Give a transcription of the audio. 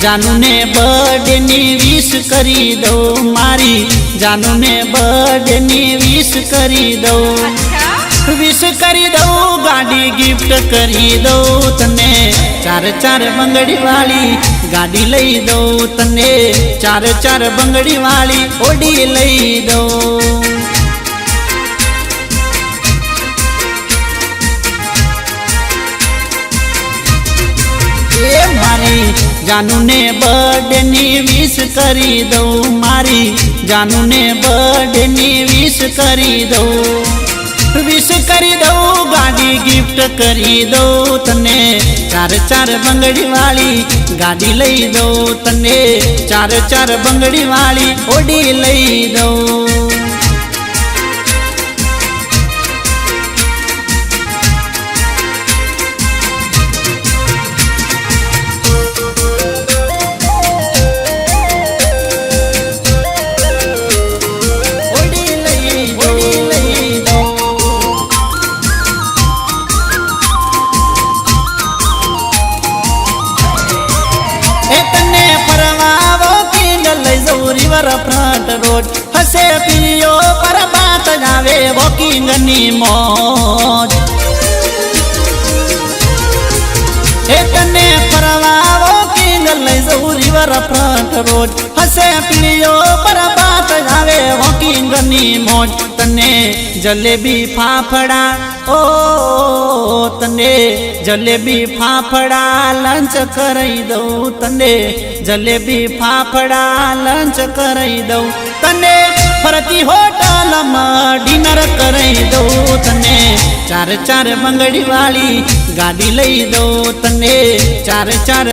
जानू ने बर्थडे नी विश करी दो मारी जानू ने बर्थडे नी विश करी दो विश करी दो गाड़ी गिफ्ट करी दो तने चार चार बंगड़ी वाली गाड़ी लई दो तने चार चार बंगड़ी वाली ओडी लई दो मारी जानू ने बर्थडे नी विश करी दो मारी जानू ने बर्थडे नी विश करी दो विश करी दो गाड़ी गिफ्ट करी दो तने चार चार बंगड़ी वाली गाड़ी लई दो तने चार चार बंगड़ी वाली ओडी लई दो रिवर फ्रंट रोड हसे पियो पर बात जावे वॉकिंग नी मौज तने परवा वॉकिंग ले जाऊ रिवर फ्रंट रोड हसे पियो पर बात जावे वॉकिंग नी मौज तने जलेबी फाफड़ा ओ तने जलेबी फाफड़ा लंच करई दो तने जलेबी फाफड़ा लंच करई दो तने फरती होटल में डिनर करई दो तने चार चार बंगड़ी वाली गाड़ी लई दो तने चार चार